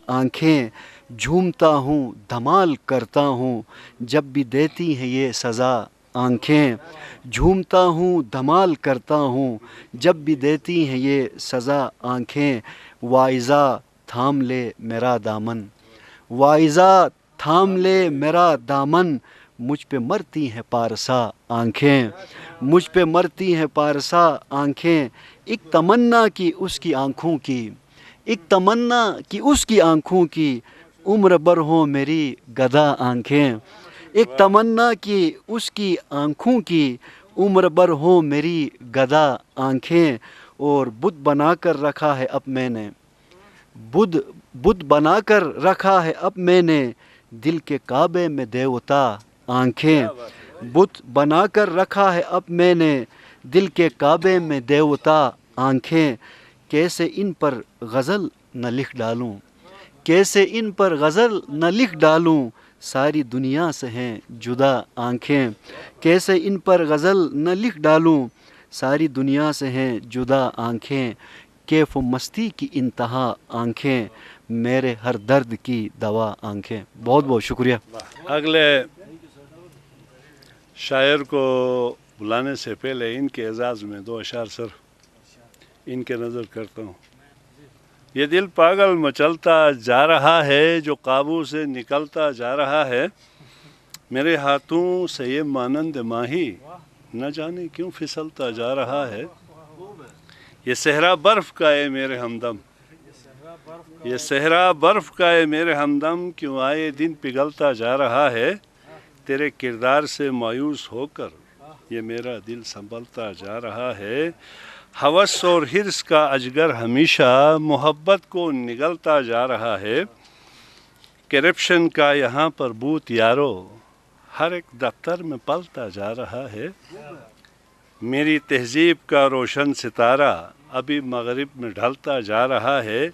آنکھیں جھومتا ہوں دھمال کرتا ہوں جب بھی دیتی ہیں یہ سزا آنکھیں جھومتا ہوں دھمال کرتا ہوں جب بھی دیتی ہیں یہ سزا آنکھیں واعظہ تھام لے میرا دامن واعظہ تھام لے میرا دامن مجھ پہ مرتی ہیں پارسا آنکھیں مجھ پہ مرتی ہیں پارسا آنکھیں ایک تمنا کی اس کی آنکھوں کی ایک تمنا کی اس کی آنکھوں کی عمر بر ہو میری گدھا آنکھیں ایک تمنا کی اس کی آنکھوں کی عمر بر ہو میری گدھا آنکھیں اور بت بنا کر رکھا ہے اب میں نے بت بنا کر رکھا ہے اب میں نے دل کے کعبے میں دیوتا آنکھیں بت بنا کر رکھا ہے اب میں نے دل کے کعبے میں دیوتا آنکھیں کیسے ان پر غزل نہ لکھ ڈالوں کیسے ان پر غزل نہ لکھ ڈالوں ساری دنیا سے ہیں جدا آنکھیں کیسے ان پر غزل نہ لکھ ڈالوں ساری دنیا سے ہیں جدا آنکھیں کیف و مستی کی انتہا آنکھیں میرے ہر درد کی دوا آنکھیں. بہت بہت شکریہ. اگلے شاعر کو بلانے سے پہلے ان کے اعزاز میں دو اشعار سر ان کے نظر کرتا ہوں. یہ دل پاگل مچلتا جا رہا ہے جو قابو سے نکلتا جا رہا ہے میرے ہاتھوں سے یہ مانند ماہی نہ جانے کیوں پھسلتا جا رہا ہے یہ صحرا برف کا ہے میرے ہمدم یہ صحرا برف کا ہے میرے ہمدم کیوں آئے دن پگھلتا جا رہا ہے تیرے کردار سے مایوس ہو کر یہ میرا دل سنبھلتا جا رہا ہے ہوس اور حرص کا اجگر ہمیشہ محبت کو نگلتا جا رہا ہے کرپشن کا یہاں پر بوت یارو ہر ایک دفتر میں پلتا جا رہا ہے میری تہذیب کا روشن ستارہ ابھی مغرب میں ڈھلتا جا رہا ہے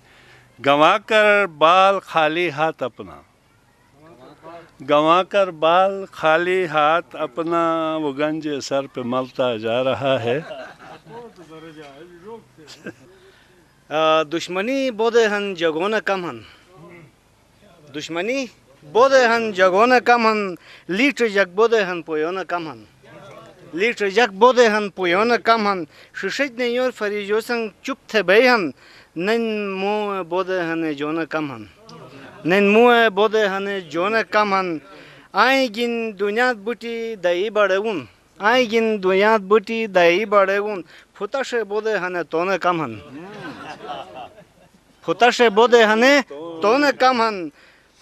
گنوا کر بال خالی ہاتھ اپنا گنوا کر بال خالی ہاتھ اپنا وہ گنج سر پہ ملتا جا رہا ہے دشمنی بودے ہن جگون کم ہن دشمنی بودے ہن جگون کم ہن لیٹ جگ بودے ہن پویون کم ہن لیٹ جگ بودے ہن پویون کم ہن ششج نے یور فریجو سنگ چپ تھے بے ہن نن مو بودے ہن جون کم ہن نن مو بودے ہن جون کم ہن آئیں گن دنیا بوٹی دئی بڑھون آئیں گن دنیا بوٹی دئی بڑھون پھتش بودے ہن تون کم ہن پھتش بودے ہن تون کم ہن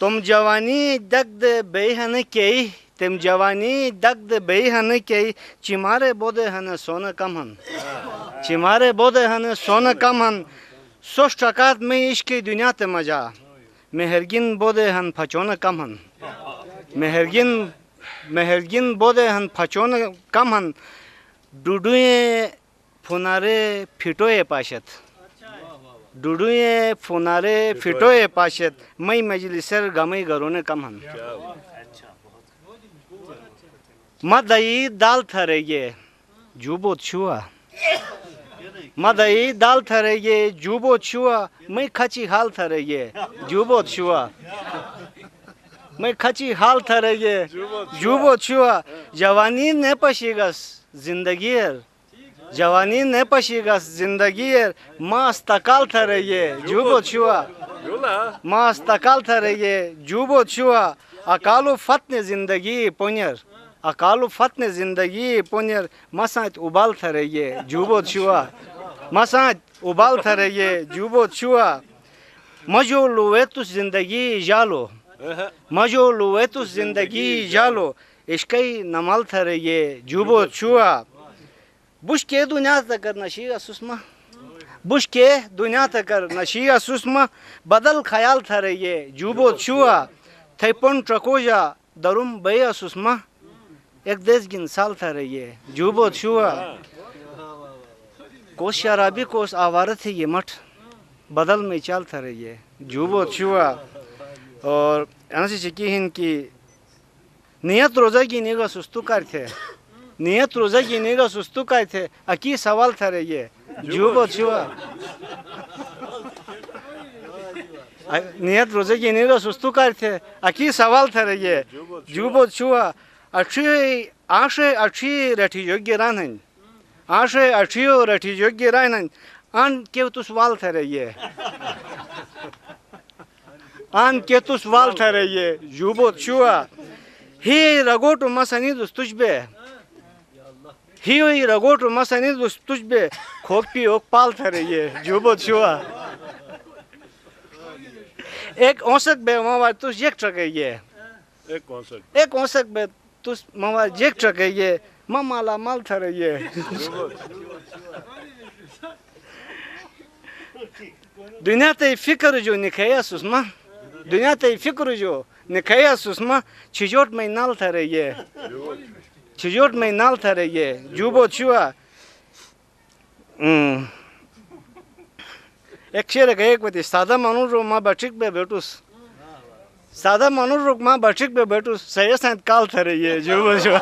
تم جوانی دگ دے بے ہن کئی تم جوانی دگ دے بے ہن کئی چمارے بودے ہن سون کم ہن چمارے بودے ہن سون کم ہن سوش ٹکات میں عشق دنیا تے مجا مہرگن بودے ہن پھچون کم ہن مہرگن بودے ہن پھچون کم ہن ڈوڈوئے فنارے پھٹوئے پاشت ڈوڈوئے فنارے پھٹوئے پاشت مئی مجلسر گمئی گرونے کم ہن مدئی دال تھرے جوبو چھوا مدئی دال تھرے جوبو چھوا میں کھچی حال تھرے جوبو چھوا میں کھچی حال تھرے جوبو چھوا جوانی نے پشیگس زندگی جوانی نے پشیگس زندگی ماں استقال تھرے جوبو چھوا ماں استقال تھرے جوبو چھوا اکالو فتن زندگی پونیر اکالو فتن زندگی پونیر مسانت ابال تھرے جوبو چھوا مسانت ابال تھرے جوبو چھوا مجو لویتس زندگی جالو مجو لویتس زندگی جالو عشقی نمال تھرے جوبو چھوا بش کے دنیا تکر نشیگا سسما بش کے دنیا تکر نشیگا سسما بدل خیال تھرے جوبو چھوا تھے پن ٹرکوجا درم بیا سسما ایک دیس گن سال تھرے جوبو چھوا کوس شرابی کوس آوارت ہے یہ مٹھ بدل میں چال تھرے جوبو چھوا اور انسی چکی ہن کی نیت روزہ کی نیگا سستو کر تھے نیت روزہ کی نیگا سستو کر تھے اکی سوال تھرے جوبو چھوا Нет, розеги не расусту карте. Аки савал таре Жубот чуа. Аше рати йоги ранен. Аше ачио рати йоги ранен. Ан кевтус вал таре Ан кетус вал таре Жубот чуа. Hi ragotu masani dostujbe. Hi ragotu masani dostujbe. Khokpi ok pal thare ye. Jubot chua. Ek onsak be mama tus yek trake ye. Ek onsak be tus mama yek trake ye. Mama la mal thare ye. Dünya te fikr jo nikhaya susma. Dünya te fikr jo nikhaya susma. Chijot mein nal thare ye. Chijot mein nal thare ye. Jubo chua. Ek shere gayek bati sada manur ma batik be betus. Sada manur ma batik be betus. Sayasant kal thare ye. Jubo chua.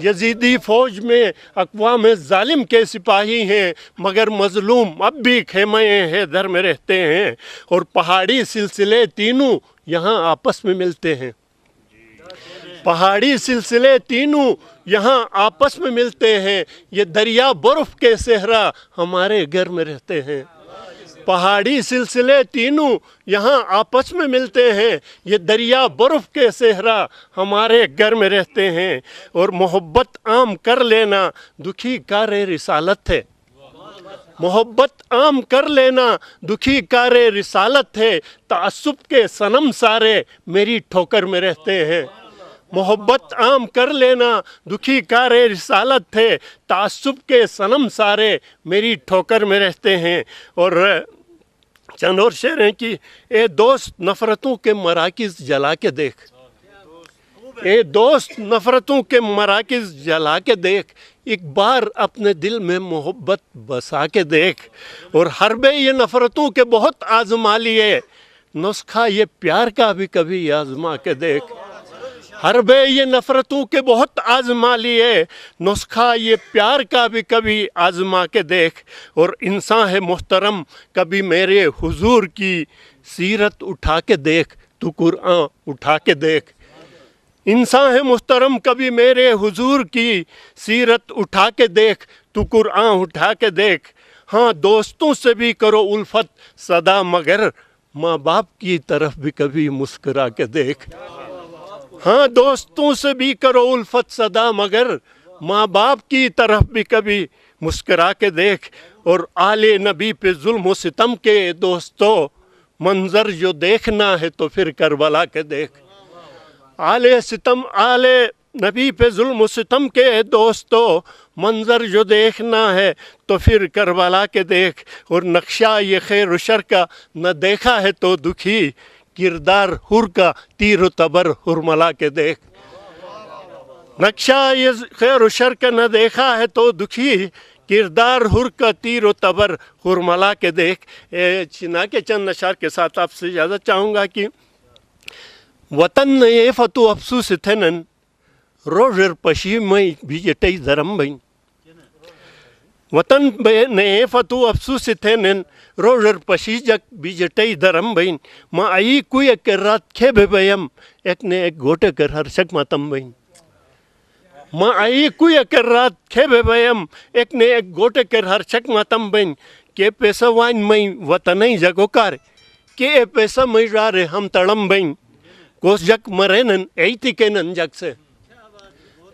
یزیدی فوج میں اقوام ظالم کے سپاہی ہیں، مگر مظلوم اب بھی خیمہ حیدر میں رہتے ہیں، اور پہاڑی سلسلے تینوں یہاں آپس میں ملتے ہیں، پہاڑی سلسلے تینوں یہاں آپس میں ملتے ہیں، یہ دریا برف کے صحرا ہمارے گھر میں رہتے ہیں، پہاڑی سلسلے تینوں یہاں آپس میں ملتے ہیں، یہ دریا برف کے صحرا ہمارے گھر میں رہتے ہیں، اور محبت عام کر لینا دکھی کار رسالت ہے، محبت عام کر لینا دکھی کار رسالت ہے، تعصب کے صنم سارے میری ٹھوکر میں رہتے ہیں، محبت عام کر لینا دکھی کار رسالت ہے، تعصب کے صنم سارے میری ٹھوکر میں رہتے ہیں۔ اور چند اور شعر ہیں کہ اے دوست نفرتوں کے مراکز جلا کے دیکھ، اے دوست نفرتوں کے مراکز جلا کے دیکھ، ایک بار اپنے دل میں محبت بسا کے دیکھ، اور حربے یہ نفرتوں کے بہت آزما لیے، نسخہ یہ پیار کا بھی کبھی آزما کے دیکھ، حربے یہ نفرتوں کے بہت آزما لیے، نسخہ یہ پیار کا بھی کبھی آزما کے دیکھ، اور انسان ہے محترم کبھی میرے حضور کی سیرت اٹھا کے دیکھ، تو قرآن اٹھا کے دیکھ، انسان ہے محترم کبھی میرے حضور کی سیرت اٹھا کے دیکھ، تو قرآن اٹھا کے دیکھ، ہاں دوستوں سے بھی کرو الفت صدا مگر ماں باپ کی طرف بھی کبھی مسکرا کے دیکھ، ہاں دوستوں سے بھی کرو الفت صدا مگر ماں باپ کی طرف بھی کبھی مسکرا کے دیکھ، اور آل نبی پہ ظلم و ستم کے دوستو منظر جو دیکھنا ہے تو پھر کربلا کے دیکھ، آل نبی پہ ظلم و ستم کے دوستو منظر جو دیکھنا ہے تو پھر کربلا کے دیکھ، اور نقشہ یہ خیر و شر کا نہ دیکھا ہے تو دکھی کردار حر کا تیر و تبر حرملا کے دیکھ، نقشہ یہ خیر و شر کا نہ دیکھا ہے تو دکھی کردار حر کا تیر و تبر حرملا کے دیکھ۔ چنا کے چند اشعار کے ساتھ آپ سے اجازت چاہوں گا کہ وطن یہ فتو افسوس تھنن روزر پشی میں بیجٹی درم بین، وطن نے فتو افسوس تھنن روزر پشی جک بیجٹی درم بین، ما ای کوئی ایک رات کھے بے بیم ایک نے ایک گوٹے کر ہر شک ماتم بین، ما ای کوئی ایک رات کھے بے بیم ایک نے ایک گوٹے کر ہر شک ماتم بین، کہ پیسہ وائن میں وطنی جگو کار کہ پیسہ میں رارے ہم تڑم بین، کوس جک مرینن ایتی کینن جگ سے،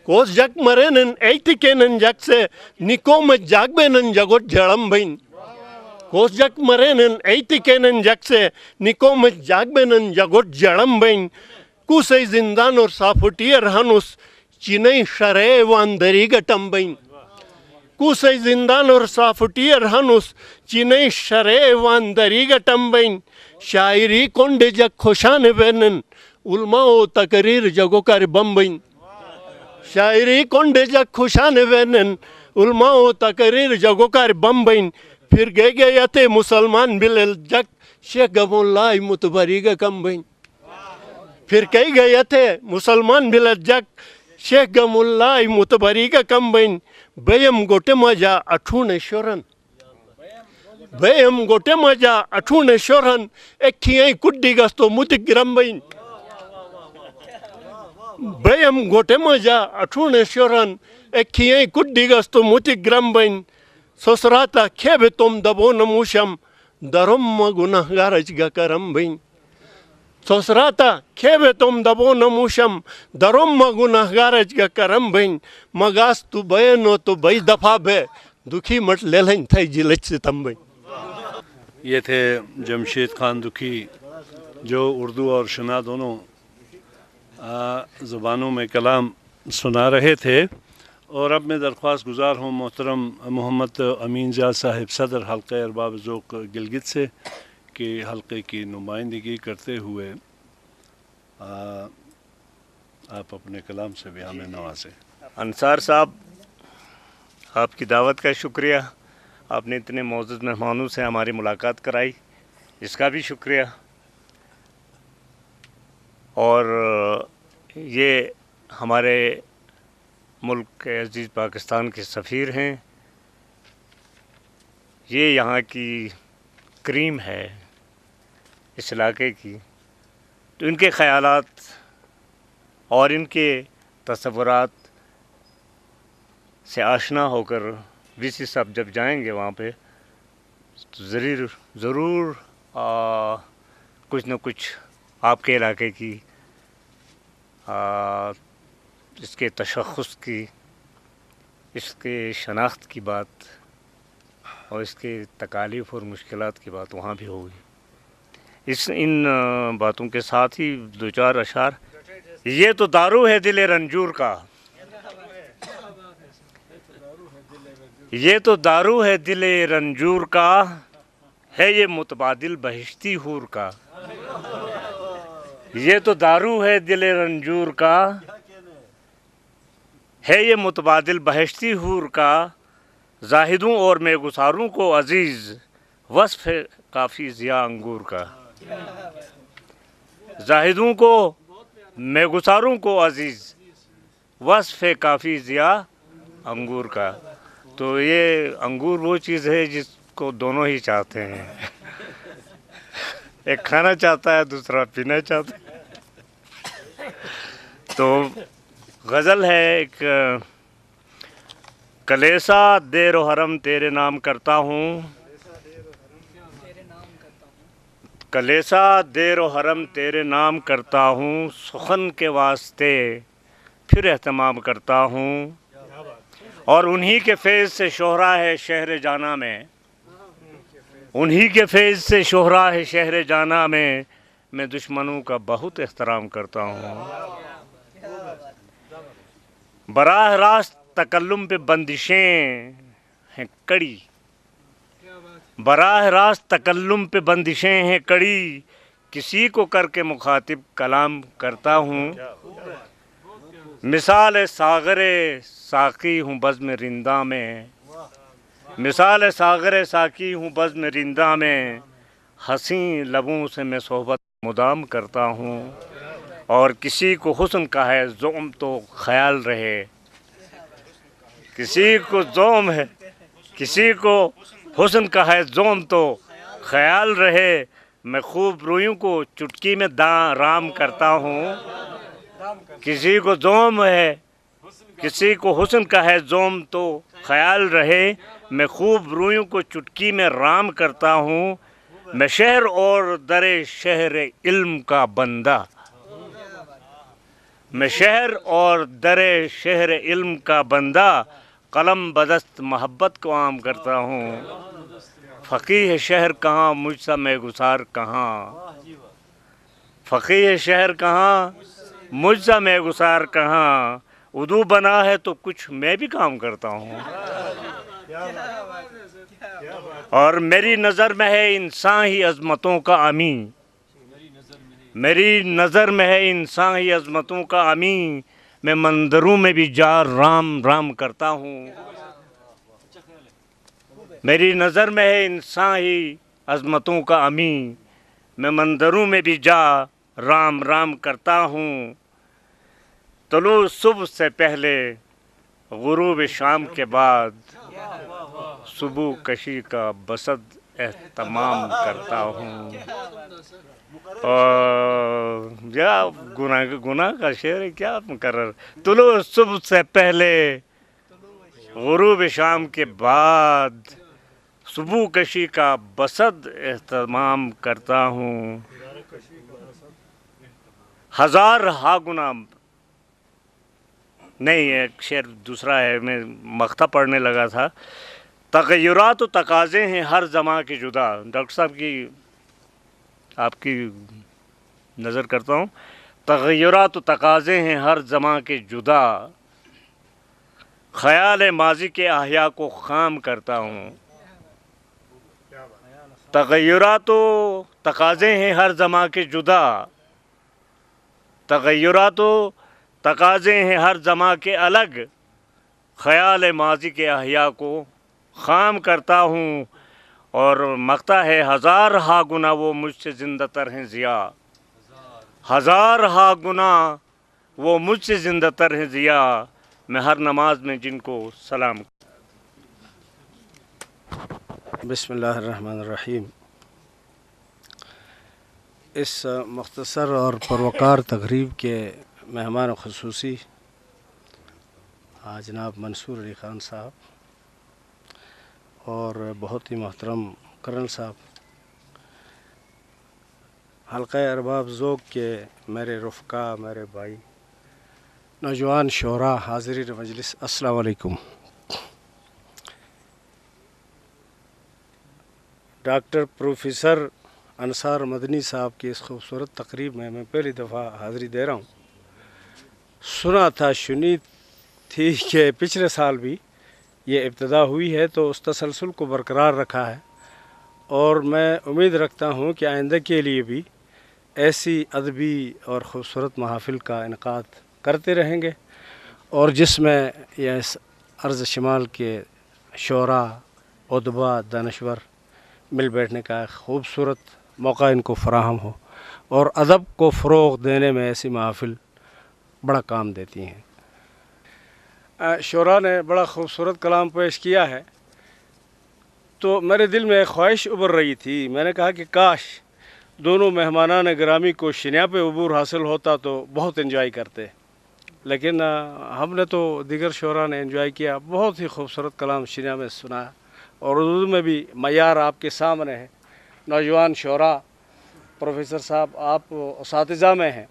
کوس جک مرینن ایتی کینن جگ سے، نکو میں جاگ بینن جگوٹ جڑم بین، کوس جک مرینن ایتی کینن جگ سے، نکو میں جاگ بینن جگوٹ جڑم بین، کوسی زندان اور سافٹیر ہنوس چینی شرے وان دری گٹم بین، کوسی زندان اور سافٹیر ہنوس چینی شرے وان دری گٹم بین، شاعری کنڈ جگ خوشان بینن علماء و تقریر جگو کار بم بین، شاعری کنڈ جگ خوشان بینن علماء و تقریر جگو کار بم بین، پھر گئے تھے مسلمان بلل جگ شیخ گم اللہ متبری گا کم بین، پھر کئی گئے تھے مسلمان بلل جگ شیخ گم اللہ متبری گا کم بین، بیم گوٹے مجا اٹھونے شورن، بیم گوٹے مجا اٹھونے شورن، ایک کھیئیں کڈی گستو متک گرم بین، بیم گوٹے مجا اٹھونے شورن، ایک کھیئیں کڈی گستو متک گرم بین، سسراتا کھیبے تم دبو نموشم درم گناہ گارج گا کرم بین، سسراتا کھیبے تم دبو نموشم درم گناہ گارج گا کرم بین، مگاس تو بینو تو بئی دفعہ بے دکھی مٹ لیلن تھائی جلچ ستم بین۔ یہ تھے جمشید خان دکھی جو اردو اور شنا دونوں زبانوں میں کلام سنا رہے تھے، اور اب میں درخواست گزار ہوں محترم محمد امین زیاد صاحب صدر حلقہ ارباب ذوق گلگت سے کہ حلقے کی نمائندگی کرتے ہوئے آپ اپنے کلام سے بھی ہمیں نوازیں۔ انصار صاحب، آپ کی دعوت کا شکریہ، آپ نے اتنے معزز مہمانوں سے ہماری ملاقات کرائی، اس کا بھی شکریہ، اور یہ ہمارے ملک کے عزیز پاکستان کے سفیر ہیں، یہ یہاں کی کریم ہے اس علاقے کی، تو ان کے خیالات اور ان کے تصورات سے آشنا ہو کر وی سی صاحب جب جائیں گے وہاں پہ تو ضرور کچھ نہ کچھ آپ کے علاقے کی اس کے تشخص کی، اس کے شناخت کی بات اور اس کے تکالیف اور مشکلات کی بات وہاں بھی ہوگی۔ ان باتوں کے ساتھ ہی دو چار اشعار۔ یہ تو دارو ہے دل رنجور کا، یہ تو دارو ہے دل رنجور کا، ہے یہ متبادل بہشتی حور کا، یہ تو دارو ہے دل رنجور کا، ہے یہ متبادل بہشتی حور کا، زاہدوں اور میں گساروں کو عزیز وصف ہے کافی ضیاء انگور کا، زاہدوں کو میں گساروں کو عزیز وصف ہے کافی ضیاء انگور کا۔ تو یہ انگور وہ چیز ہے جس کو دونوں ہی چاہتے ہیں، ایک کھانا چاہتا ہے دوسرا پینا چاہتا ہے۔ تو غزل ہے ایک، کلیسا دیر و حرم تیرے نام کرتا ہوں، کلیسا دیر و حرم تیرے نام کرتا ہوں، سخن کے واسطے پھر اہتمام کرتا ہوں، اور انہی کے فیض سے شہرا ہے شہر جانا میں، انہی کے فیض سے شہرا ہے شہر جانا میں دشمنوں کا بہت احترام کرتا ہوں، براہ راست تکلم پہ بندشیں ہیں کڑی، براہ راست تکلم پہ بندشیں ہیں کڑی، کسی کو کر کے مخاطب کلام کرتا ہوں، مثال ساغر ساقی ہوں بزم رندہ میں، مثال ساغر ساقی ہوں بزم رندہ میں، حسین لبوں سے میں صحبت مدام کرتا ہوں، اور کسی کو حسن کا ہے ذوم تو خیال رہے، کسی کو ذوم ہے، کسی کو حسن کا ہے ذوم تو خیال رہے، میں خوب رویوں کو چٹکی میں رام کرتا ہوں، کسی کو ذوم ہے، کسی کو حسن کا ہے ذوم تو خیال رہے، میں خوب رویوں کو چٹکی میں رام کرتا ہوں، میں شہر اور در شہر علم کا بندہ، میں شہر اور در شہر علم کا بندہ، قلم بدست محبت کو عام کرتا ہوں، فقیہ شہر کہاں مجھ سا میں گسار کہاں، فقیہ شہر کہاں مجھ سا میں گسار کہاں، اردو بنا ہے تو کچھ میں بھی کام کرتا ہوں، اور میری نظر میں ہے انسان ہی عظمتوں کا امی، میری نظر میں ہے انسان ہی عظمتوں کا امی، میں مندروں میں بھی جا رام رام کرتا ہوں، میری نظر میں ہے انسان ہی عظمتوں کا امی، میں مندروں میں بھی جا رام رام کرتا ہوں، طلوع صبح سے پہلے غروب شام کے بعد صبح کشی کا بسط اہتمام کرتا ہوں، یا گناہ کا شعر ہے کیا مقرر، طلوع صبح سے پہلے غروب شام کے بعد صبح کشی کا بسط اہتمام کرتا ہوں، ہزار ہا گنا، نہیں ایک شعر دوسرا ہے، میں مقطع پڑھنے لگا تھا، تغیرات و تقاضے ہیں ہر زماں کے جدا، ڈاکٹر صاحب کی آپ کی نظر کرتا ہوں، تغیرات و تقاضے ہیں ہر زماں کے جدا، خیال ماضی کے احیاء کو خام کرتا ہوں، تغیرات و تقاضے ہیں ہر زماں کے جدا، تغیرات و تقاضے ہیں ہر زماں کے الگ، خیال ماضی کے احیاء کو خام کرتا ہوں، اور مقطع ہے ہزار ہا گنا وہ مجھ سے زندہ تر ہیں ضیاء، ہزار ہا گنا وہ مجھ سے زندہ تر ہیں ضیاء، میں ہر نماز میں جن کو سلام. بسم اللہ الرحمن الرحیم. اس مختصر اور پروقار تقریب کے مہمان خصوصی جناب منصور علی خان صاحب اور بہت ہی محترم کرنل صاحب، حلقہ ارباب ذوق کے میرے رفقا، میرے بھائی، نوجوان شعراء، حاضرین مجلس، السلام علیکم. ڈاکٹر پروفیسر انصار مدنی صاحب کی اس خوبصورت تقریب میں پہلی دفعہ حاضری دے رہا ہوں. سنا تھا، سنی تھی کہ پچھلے سال بھی یہ ابتدا ہوئی ہے، تو اس تسلسل کو برقرار رکھا ہے، اور میں امید رکھتا ہوں کہ آئندہ کے لیے بھی ایسی ادبی اور خوبصورت محافل کا انعقاد کرتے رہیں گے، اور جس میں یہ ارض شمال کے شعراء، ادبا، دانشور مل بیٹھنے کا ایک خوبصورت موقع ان کو فراہم ہو، اور ادب کو فروغ دینے میں ایسی محافل بڑا کام دیتی ہیں. شعراء نے بڑا خوبصورت کلام پیش کیا ہے، تو میرے دل میں ایک خواہش ابھر رہی تھی. میں نے کہا کہ کاش دونوں مہمانان گرامی کو شنیا پہ عبور حاصل ہوتا تو بہت انجوائے کرتے، لیکن ہم نے تو دیگر شعراء نے انجوائے کیا. بہت ہی خوبصورت کلام شنیا میں سنا، اور اردو میں بھی معیار آپ کے سامنے ہے. نوجوان شعراء، پروفیسر صاحب آپ اساتذہ میں ہیں،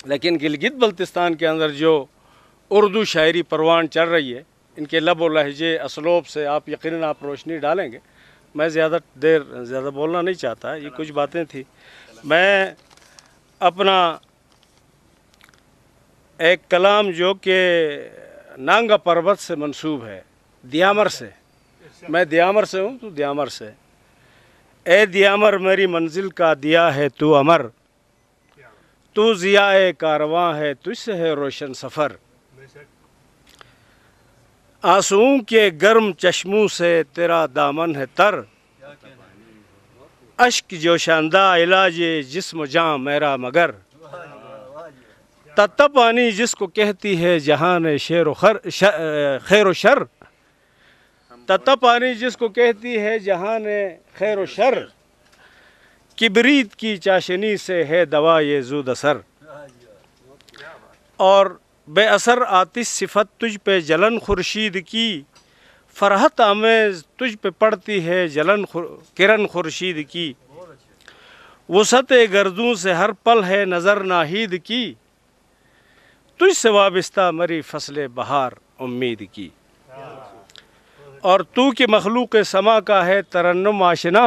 لیکن گلگت بلتستان کے اندر جو اردو شاعری پروان چڑھ رہی ہے، ان کے لب و لہجے، اسلوب سے آپ یقیناً آپ روشنی ڈالیں گے. میں زیادہ بولنا نہیں چاہتا، یہ کچھ باتیں تھیں. میں اپنا ایک کلام جو کہ نانگا پربت سے منسوب ہے، دیامر سے، میں دیامر سے ہوں تو دیامر سے. اے دیامر میری منزل کا دیا ہے تو امر، تو ضیاء کارواں ہے تجھ سے ہے روشن سفر. آنسوؤں کے گرم چشموں سے تیرا دامن ہے تر، اشک جوشاندہ علاج جسم و جاں میرا مگر. تتا پانی جس کو کہتی ہے جہان خیر و شر، تتا پانی جس کو کہتی ہے جہان خیر و شر، کبریت کی چاشنی سے ہے دوا یہ زود اثر. اور بے اثر آتش صفت تجھ پہ جلن خورشید کی، فرحت آمیز تجھ پہ پڑتی ہے کرن خورشید کی. وسعت گردوں سے ہر پل ہے نظر ناہید کی، تجھ سے وابستہ مری فصل بہار امید کی. اور تو کہ مخلوق سما کا ہے ترنم آشنا،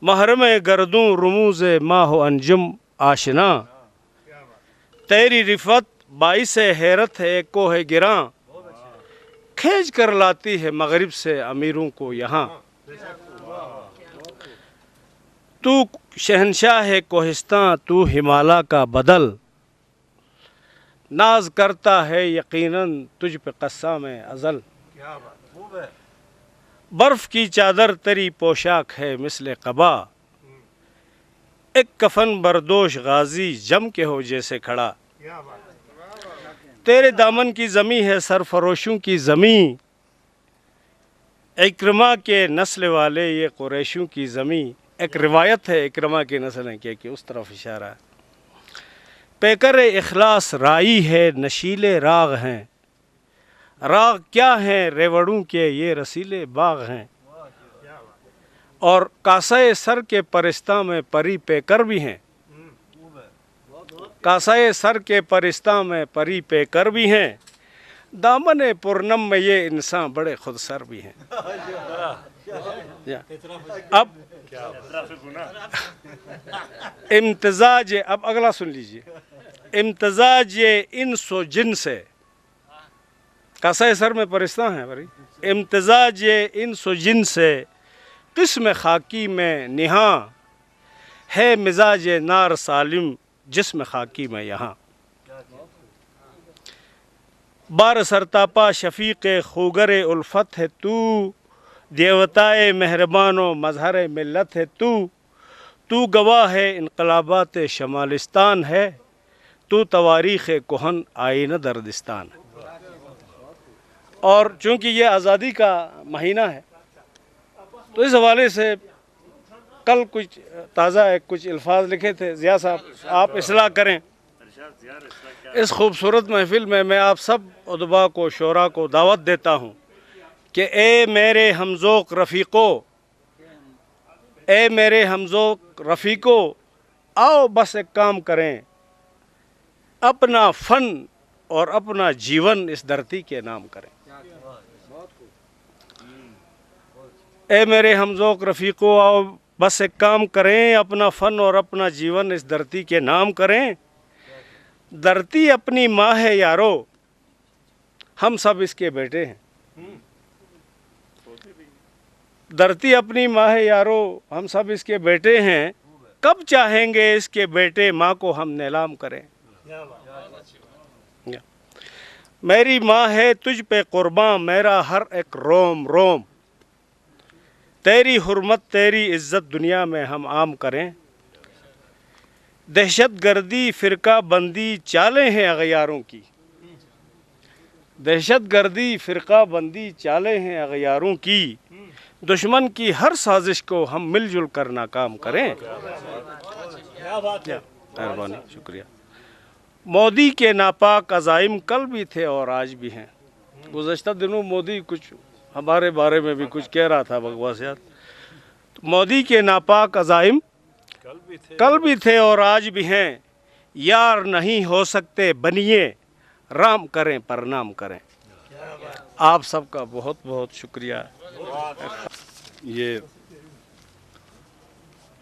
محرم گردوں رموز ماہ و انجم آشنا. تیری رفت باعث حیرت ہے کوہ گراں، کھینچ کر لاتی ہے مغرب سے امیروں کو یہاں. تو شہنشاہ ہے کوہستاں، تو ہمالا کا بدل، ناز کرتا ہے یقیناً تجھ پہ قسام ازل. برف کی چادر تری پوشاک ہے مثل قبا، ایک کفن بردوش غازی جم کے ہو جیسے کھڑا. تیرے دامن کی زمیں ہے سرفروشوں کی زمیں، اکرما کے نسل والے یہ قریشوں کی زمیں. ایک روایت ہے اکرما کی نسل ہے کہ اس طرف اشارہ. پیکر اخلاص رائی ہے نشیلے راغ ہیں، راغ کیا ہیں ریوڑوں کے یہ رسیلے باغ ہیں. اور کاسائے سر کے پرستاں میں پری پیکر بھی ہیں، کاسائے سر کے پرستاں میں پری پیکر بھی ہیں. دامن پورنم میں یہ انسان بڑے خود سر بھی ہیں. اب امتزاج، اب اگلا سن لیجئے. امتزاج انس و جن سے، کاسائے سر میں پرستاں ہیں بھائی. امتزاج انس و جن سے قسم خاکی میں نہاں، ہے مزاج نار سالم جسم خاکی میں یہاں. بار سرتاپا شفیق خوگر الفت ہے تو، دیوتائے مہربان و مظہر ملت ہے تو. تو گواہ ہے انقلابات شمالستان ہے، تو تواریخ کہن آئینہ دردستان. اور چونکہ یہ آزادی کا مہینہ ہے تو اس حوالے سے کل کچھ تازہ کچھ الفاظ لکھے تھے. ضیاء صاحب آپ اصلاح کریں. اس خوبصورت محفل میں آپ سب ادبا کو شعراء کو دعوت دیتا ہوں کہ اے میرے ہمذوق رفیقو، اے میرے ہمذوق رفیقو، آؤ بس ایک کام کریں، اپنا فن اور اپنا جیون اس دھرتی کے نام کریں. اے میرے ہمذوق رفیقو، آؤ بس ایک کام کریں، اپنا فن اور اپنا جیون اس دھرتی کے نام کریں. دھرتی اپنی ماں ہے یارو، ہم سب اس کے بیٹے ہیں. دھرتی اپنی ماں ہے یارو، ہم سب اس کے بیٹے ہیں. کب چاہیں گے اس کے بیٹے ماں کو ہم نیلام کریں. میری ماں ہے تجھ پہ قرباں، میرا ہر ایک روم روم. تیری حرمت تیری عزت دنیا میں ہم عام کریں. دہشت گردی فرقہ بندی چالیں ہیں اغیاروں کی. دہشت گردی فرقہ بندی چالیں ہیں اغیاروں کی. دشمن کی ہر سازش کو ہم مل جل کر ناکام کریں. مہربانی، شکریہ. مودی کے ناپاک عزائم کل بھی تھے اور آج بھی ہیں. گزشتہ دنوں مودی کچھ ہمارے بارے میں بھی کچھ کہہ رہا تھا بکواسیات. مودی کے ناپاک عزائم کل بھی تھے اور آج بھی ہیں. یار نہیں ہو سکتے بنیے، رام کریں پرنام کریں. آپ سب کا بہت بہت شکریہ. یہ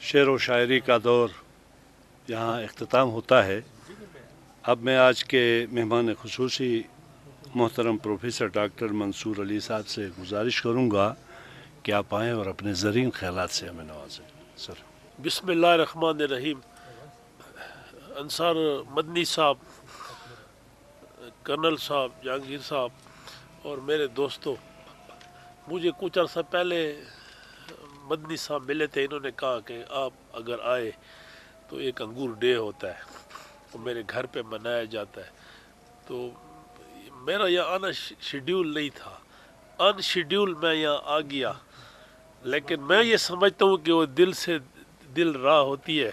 شعر و شاعری کا دور یہاں اختتام ہوتا ہے. اب میں آج کے مہمان خصوصی محترم پروفیسر ڈاکٹر منصور علی صاحب سے گزارش کروں گا کہ آپ آئیں اور اپنے زرین خیالات سے ہمیں نوازیں. سر. بسم اللہ الرحمن الرحیم. انصار مدنی صاحب، کرنل صاحب، جہانگیر صاحب اور میرے دوستوں، مجھے کچھ عرصہ پہلے مدنی صاحب ملے تھے. انہوں نے کہا کہ آپ اگر آئے تو ایک انگور ڈے ہوتا ہے، وہ میرے گھر پہ منایا جاتا ہے. تو میرا یہ آنا شیڈیول نہیں تھا. ان شیڈیول میں یہاں آ گیا، لیکن میں یہ سمجھتا ہوں کہ وہ دل سے دل راہ ہوتی ہے.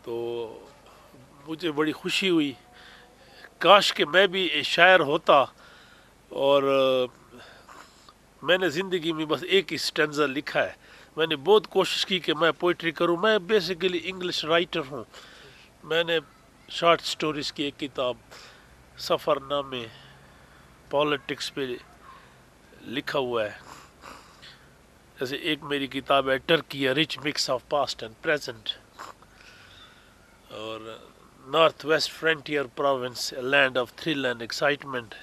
تو مجھے بڑی خوشی ہوئی. کاش کہ میں بھی شاعر ہوتا. اور میں نے زندگی میں بس ایک ہی سٹینزا لکھا ہے. میں نے بہت کوشش کی کہ میں پوئٹری کروں. میں بیسیکلی انگلش رائٹر ہوں. میں نے شارٹ سٹوریز کی ایک کتاب سفر نامے پالیٹکس پہ لکھا ہوا ہے. جیسے ایک میری کتاب ہے Turkey rich mix of past and present, اور North West Frontier Province land of thrill and excitement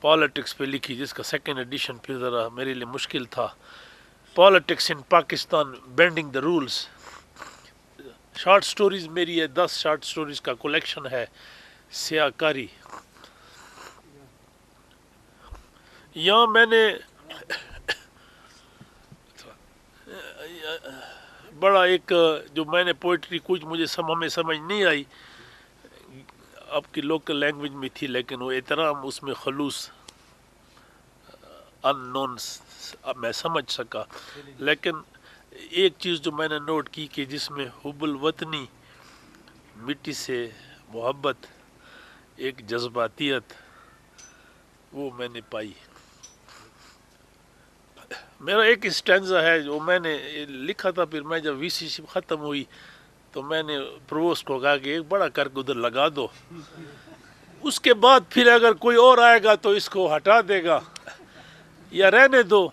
politics پہ لکھی، جس کا سیکنڈ ایڈیشن پھر ذرا میرے لیے مشکل تھا. Politics in Pakistan bending the rules. Short stories میری ہے 10 شارٹ سٹوریز کا کولیکشن ہے سیاہ کاری. یہاں میں نے بڑا ایک جو میں نے پوئٹری کچھ مجھے ہمیں سمجھ نہیں آئی، آپ کی لوکل لینگویج میں تھی، لیکن وہ احترام اس میں خلوص ان نون میں سمجھ سکا. لیکن ایک چیز جو میں نے نوٹ کی کہ جس میں حب الوطنی، مٹی سے محبت، ایک جذباتیت، وہ میں نے پائی. میرا ایک اسٹینزا ہے جو میں نے لکھا تھا. پھر میں جب وی سی سی ختم ہوئی تو میں نے پرووسٹ کو کہا کہ ایک بڑا کر کے ادھر لگا دو، اس کے بعد پھر اگر کوئی اور آئے گا تو اس کو ہٹا دے گا یا رہنے دو.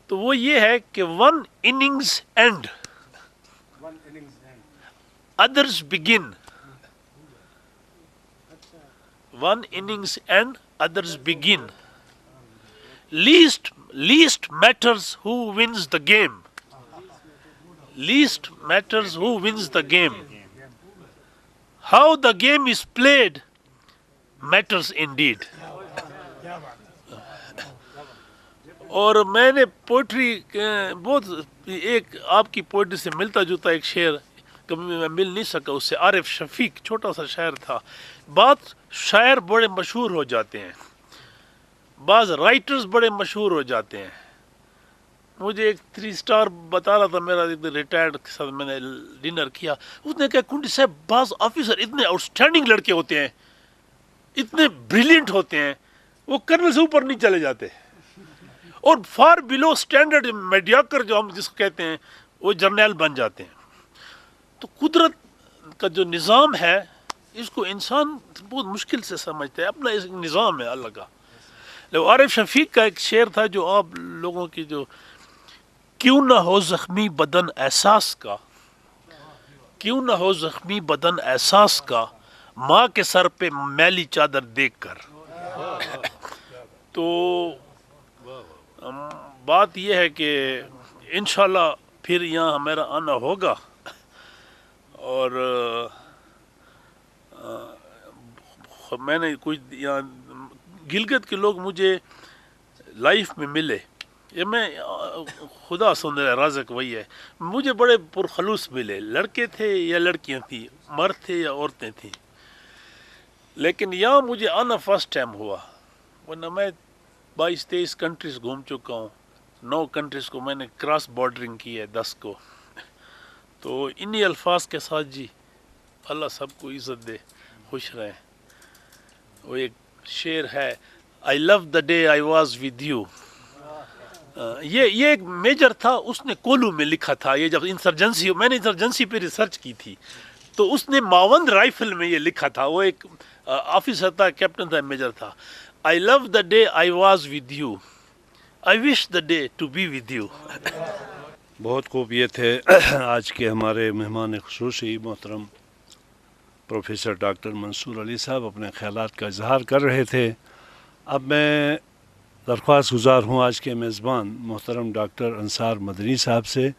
تو وہ یہ ہے کہ one innings and others begin. One innings and others begin. Least matters who wins the game. Least matters who wins the game. How the game is played matters indeed. اور میں نے پوئٹری بہت ایک آپ کی پوئٹری سے ملتا جلتا ایک شعر کبھی میں مل نہیں سکا اس سے. عارف شفیق چھوٹا سا شاعر تھا. بعض شاعر بڑے مشہور ہو جاتے ہیں, بعض رائٹرز بڑے مشہور ہو جاتے ہیں. مجھے ایک 3 اسٹار بتا رہا تھا, میرا ریٹائرڈ کے ساتھ میں نے ڈنر کیا, اس نے کہا کنڈی صاحب بعض آفیسر اتنے آؤٹ اسٹینڈنگ لڑکے ہوتے ہیں, اتنے بریلینٹ ہوتے ہیں, وہ کرنل سے اوپر نہیں چلے جاتے, اور فار بلو اسٹینڈرڈ میڈیاکر جو ہم جس کو کہتے ہیں وہ جرنیل بن جاتے ہیں. تو قدرت کا جو نظام ہے اس کو انسان بہت مشکل سے سمجھتا ہے, اپنا ایک نظام ہے اللہ کا. عارف شفیق کا ایک شعر تھا جو آپ لوگوں کی جو کیوں نہ ہو زخمی بدن احساس کا, کیوں نہ ہو زخمی بدن احساس کا, ماں کے سر پہ میلی چادر دیکھ کر. تو بات یہ ہے کہ انشاءاللہ پھر یہاں ہمارا آنا ہوگا, اور میں نے کچھ یہاں گلگت کے لوگ مجھے لائف میں ملے, یہ میں خدا سن رہا رازق وہی ہے, مجھے بڑے پرخلوص ملے, لڑکے تھے یا لڑکیاں تھیں, مرد تھے یا عورتیں تھیں. لیکن یہاں مجھے آنا فرسٹ ٹائم ہوا, ورنہ میں 22-23 کنٹریز گھوم چکا ہوں, 9 کنٹریز کو میں نے کراس بارڈرنگ کی ہے, 10 کو. تو انہی الفاظ کے ساتھ جی اللہ سب کو عزت دے, خوش رہیں. وہ ایک شعر ہے, I love the day I was with you. یہ ایک میجر تھا, اس نے کولو میں لکھا تھا. یہ جب انسرجنسی, میں نے انسرجنسی پہ ریسرچ کی تھی, تو اس نے 52 رائفل میں یہ لکھا تھا. وہ ایک آفیسر تھا, کیپٹن تھا, میجر تھا. I love the day I was with you. I wish the day to be with you. بہت خوب. یہ تھے آج کے ہمارے مہمان خصوصی محترم پروفیسر ڈاکٹر منصور علی صاحب, اپنے خیالات کا اظہار کر رہے تھے. اب میں درخواست گزار ہوں آج کے میزبان محترم ڈاکٹر انصار مدنی صاحب سے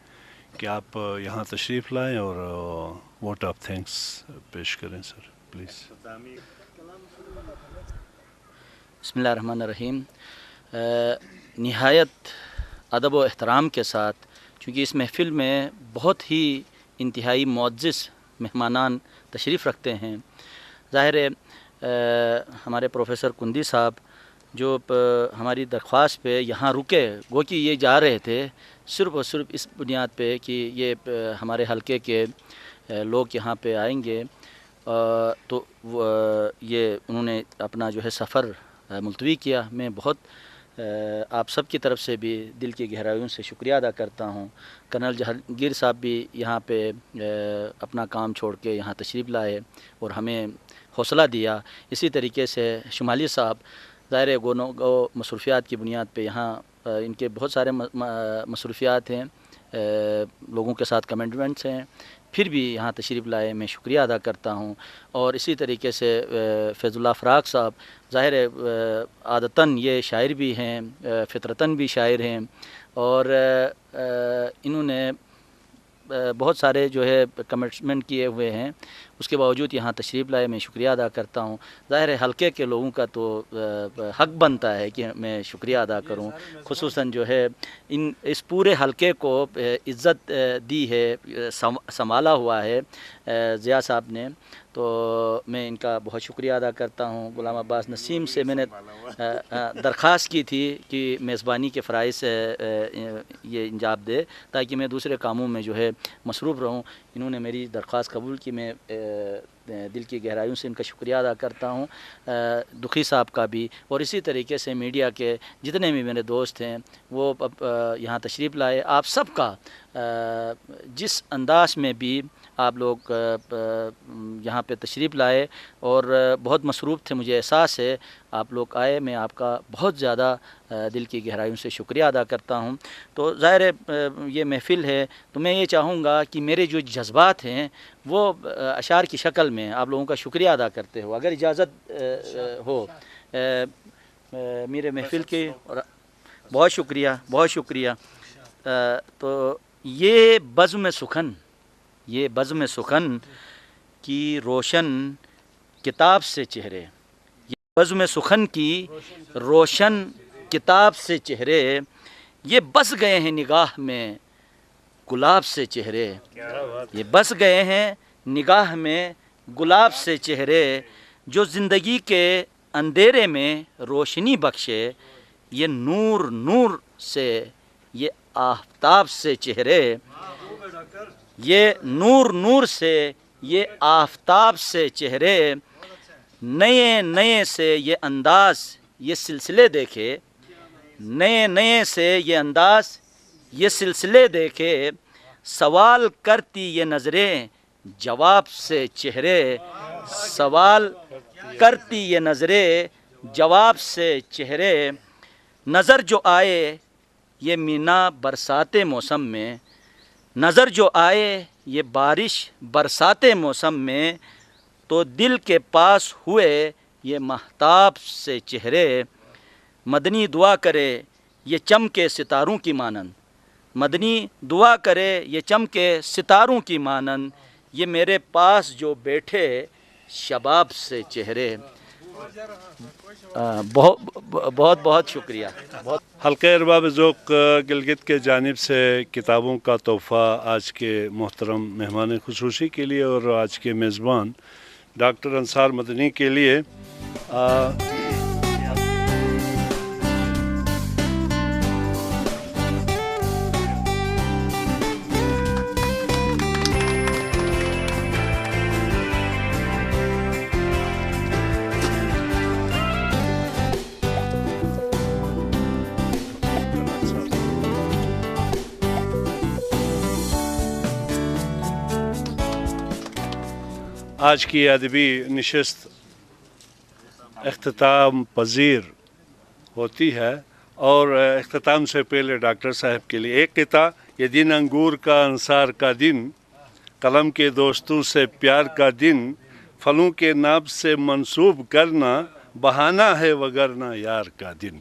کہ آپ یہاں تشریف لائیں اور ووٹ آف تھینکس پیش کریں. Sir please. بسم اللہ الرحمن الرحیم. نہایت ادب و احترام کے ساتھ, چونکہ اس محفل میں بہت ہی انتہائی معزز مہمانان تشریف رکھتے ہیں. ظاہر ہے ہمارے پروفیسر کندی صاحب جو ہماری درخواست پہ یہاں رکے, گو کہ یہ جا رہے تھے صرف اور صرف اس بنیاد پہ کہ یہ ہمارے حلقے کے لوگ یہاں پہ آئیں گے, تو یہ انہوں نے اپنا جو ہے سفر ملتوی کیا. میں بہت آپ سب کی طرف سے بھی دل کی گہرائیوں سے شکریہ ادا کرتا ہوں. کرنل جہانگیر صاحب بھی یہاں پہ اپنا کام چھوڑ کے یہاں تشریف لائے اور ہمیں حوصلہ دیا. اسی طریقے سے شمالی صاحب ظاہر گو مصروفیات کی بنیاد پہ یہاں ان کے بہت سارے مصروفیات ہیں, لوگوں کے ساتھ کمٹمنٹس ہیں, پھر بھی یہاں تشریف لائے, میں شکریہ ادا کرتا ہوں. اور اسی طریقے سے فیض اللہ فراق صاحب ظاہر عادتاً یہ شاعر بھی ہیں, فطرتاً بھی شاعر ہیں, اور انہوں نے بہت سارے جو ہے کمٹمنٹ کیے ہوئے ہیں, اس کے باوجود یہاں تشریف لائے. میں شکریہ ادا کرتا ہوں. ظاہر ہے حلقے کے لوگوں کا تو حق بنتا ہے کہ میں شکریہ ادا کروں, خصوصاً جو ہے اس پورے حلقے کو عزت دی ہے, سنبھالا ہوا ہے ضیاء صاحب نے, تو میں ان کا بہت شکریہ ادا کرتا ہوں. غلام عباس نسیم سے میں نے درخواست کی تھی کہ میزبانی کے فرائض سے یہ انجام دے تاکہ میں دوسرے کاموں میں جو ہے مصروف رہوں. انہوں نے میری درخواست قبول کی. میں دل کی گہرائیوں سے ان کا شکریہ ادا کرتا ہوں, دکھی صاحب کا بھی, اور اسی طریقے سے میڈیا کے جتنے بھی میرے دوست ہیں وہ یہاں تشریف لائے. آپ سب کا جس انداز میں بھی آپ لوگ یہاں پہ تشریف لائے اور بہت مصروف تھے, مجھے احساس ہے آپ لوگ آئے. میں آپ کا بہت زیادہ دل کی گہرائیوں سے شکریہ ادا کرتا ہوں. تو ظاہر ہے یہ محفل ہے, تو میں یہ چاہوں گا کہ میرے جو جذبات ہیں وہ اشعار کی شکل میں آپ لوگوں کا شکریہ ادا کرتے ہو, اگر اجازت ہو. میرے محفل کی بہت شکریہ, بہت شکریہ. تو یہ بزم سخن, یہ بزم سخن کی روشن کتاب سے چہرے, یہ بزم سخن کی روشن کتاب سے چہرے, یہ بس گئے ہیں نگاہ میں گلاب سے چہرے، یہ بس گئے ہیں نگاہ میں گلاب سے چہرے، جو زندگی کے اندھیرے میں روشنی بخشے، یہ نور نور سے، یہ آفتاب سے چہرے، یہ نور نور سے، یہ آفتاب سے چہرے، نئے نئے سے یہ انداز یہ سلسلے دیکھے، نئے نئے سے یہ انداز یہ سلسلے دیکھے، سوال کرتی یہ نظریں جواب سے چہرے، سوال کرتی یہ نظریں جواب سے چہرے، نظر جو آئے یہ مینا برساتے موسم میں، نظر جو آئے یہ بارش برساتے موسم میں، تو دل کے پاس ہوئے یہ مہتاب سے چہرے، مدنی دعا کرے یہ چمکے ستاروں کی مانند، مدنی دعا کرے یہ چمکے ستاروں کی مانند، یہ میرے پاس جو بیٹھے شباب سے چہرے۔ بہت بہت شکریہ۔ حلقہ ارباب ذوق گلگت کے جانب سے کتابوں کا تحفہ آج کے محترم مہمان خصوصی کے لیے اور آج کے میزبان ڈاکٹر انصار مدنی کے لیے۔ آج کی ادبی نشست اختتام پذیر ہوتی ہے، اور اختتام سے پہلے ڈاکٹر صاحب کے لیے ایک قطعہ، یہ دن انگور کا انصار کا دن، قلم کے دوستوں سے پیار کا دن، پھلوں کے ناب سے منسوب کرنا بہانہ ہے وگرنہ یار کا دن۔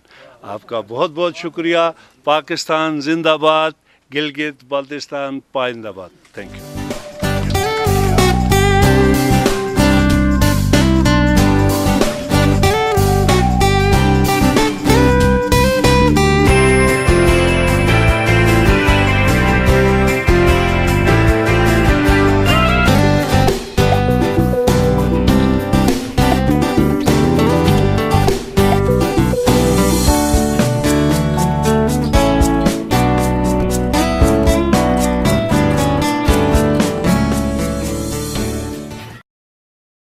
آپ کا بہت بہت شکریہ۔ پاکستان زندہ باد، گلگت بلتستان پائندہ باد۔ Thank you.